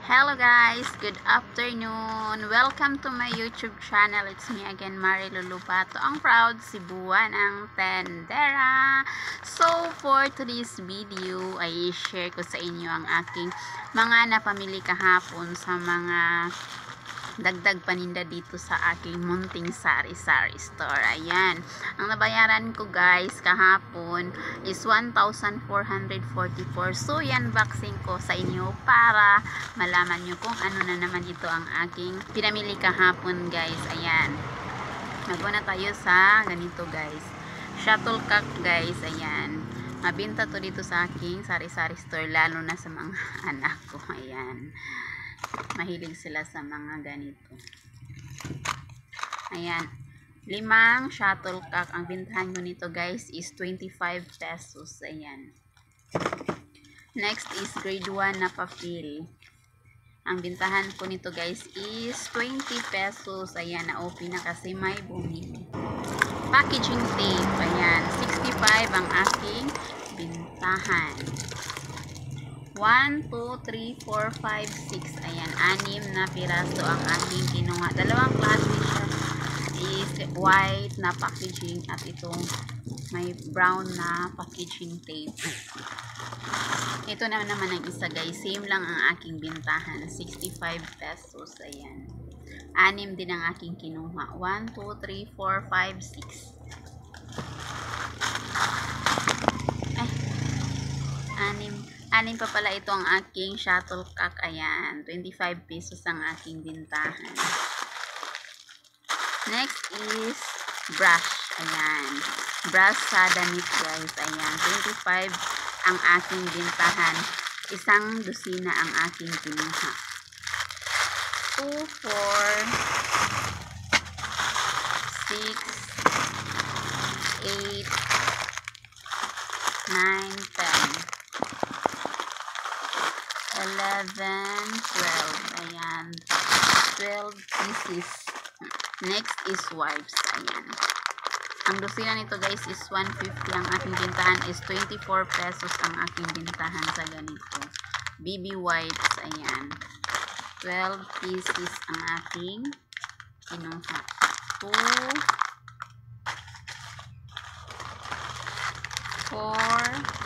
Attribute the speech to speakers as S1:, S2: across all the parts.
S1: Hello guys, good afternoon. Welcome to my YouTube channel. It's me again, Mari Lulupato, ang proud Cebuan ang tendera. So for today's video ay share ko sa inyo ang aking mga napamili kahapon sa mga dagdag paninda dito sa aking munting sari-sari store. Ayan. Ang nabayaran ko guys kahapon is 1,444. So yan boxing ko sa inyo para malaman nyo kung ano na naman ito ang aking pinamili kahapon guys. Ayan. Maguna tayo sa ganito guys. Shuttlecock guys. Ayan. Mabinta to dito sa aking sari-sari store lalo na sa mga anak ko. Ayan. Mahilig sila sa mga ganito. Ayan. 5 shuttlecock. Ang bintahan ko nito guys is 25 pesos. Ayan. Next is grade 1 na pa-fill. Ang bintahan ko nito guys is 20 pesos. Ayan. Na-open na kasi may bumili. Packaging tape. Ayan. 65 ang aking bintahan. 1, 2, 3, 4, 5, 6. Ayan, 6 na piraso ang aking kinuha. Dalawang klase siya is white na packaging at itong may brown na packaging tape. Ito naman ang isa guys. Same lang ang aking bintahan. 65 pesos. Ayan. 6 din ang aking kinuha. 1, 2, 3, 4, 5, 6. Anim pa pala ito ang aking shuttlecock. Ayan. 25 pesos ang aking bintahan. Next is brush. Ayan. Brush sa damit guys. Ayan. 25 ang aking bintahan. Isang dosina ang aking kinuha. 2, 4, 6, 8, 9, 10. 11, 12. Ayan. 12 pieces. Next is wipes. Ayan. Ang dosina nito guys is 150. Ang aking bintahan is 24 pesos ang aking bintahan sa ganito. BB wipes. Ayan. 12 pieces ang aking kinuha. 2, 4,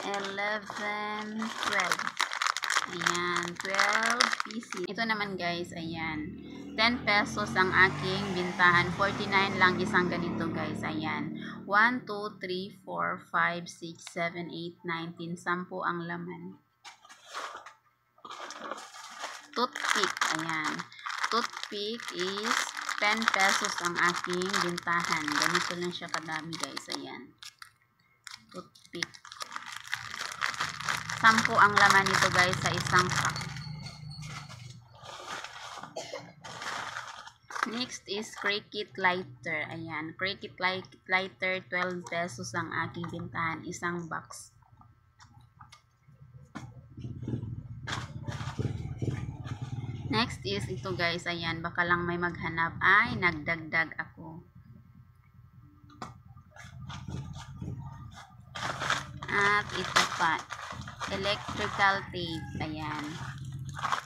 S1: 11, 12. Ayan, 12 pieces. Ito naman guys, ayan. 10 pesos ang aking bintahan. 49 lang isang ganito guys. Ayan. 1, 2, 3, 4, 5, 6, 7, 8, 9, 10. 10 ang laman. Toothpick. Ayan. Toothpick is 10 pesos ang aking bintahan. Ganito lang siya kadami guys. Ayan. Toothpick. 10 ang laman nito guys sa isang pack. Next is Cricut lighter. Ayan, Cricut lighter 12 pesos ang aking bintahan, isang box. Next is ito guys, ayan, baka lang may maghanap. Ay, nagdagdag ako. At ito pa, electrical tape. Ayan.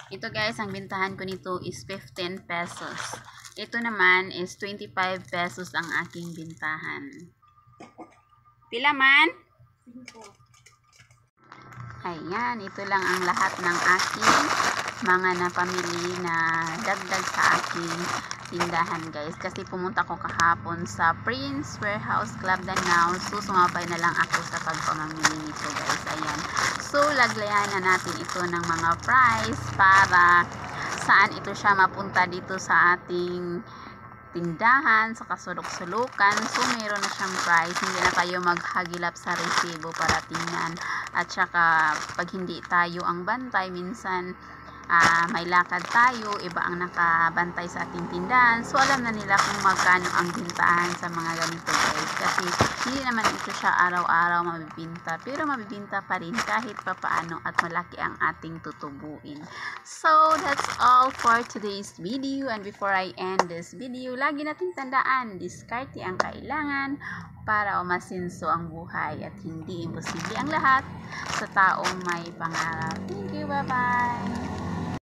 S1: Ito guys, ang bintahan ko nito is 15 pesos. Ito naman is 25 pesos ang aking bintahan. Pila man? 5. Ayan, ito lang ang lahat ng aking mga napamili na dagdag sa aking tindahan guys. Kasi pumunta ko kahapon sa Prince Warehouse Club Danao. So, sumabay na lang ako sa pagpamamili nito guys. Ayan. So, laglayan na natin ito ng mga price para saan ito siya mapunta dito sa ating tindahan, sa kasulok-sulukan. So, mayroon na siyang price. Hindi na kayo maghagilap sa resibo para tingnan. At saka, pag hindi tayo ang bantay, minsan may lakad tayo, iba ang nakabantay sa ating tindahan. So alam na nila kung magkano ang bintahan sa mga ganito guys, kasi hindi naman ito siya araw-araw mabibinta, pero mabibinta pa rin kahit papaano at malaki ang ating tutubuin. So that's all for today's video, and before I end this video, lagi nating tandaan, diskarte ang kailangan para umasinso ang buhay at hindi imposible ang lahat sa taong may pangarap. Thank you, bye-bye!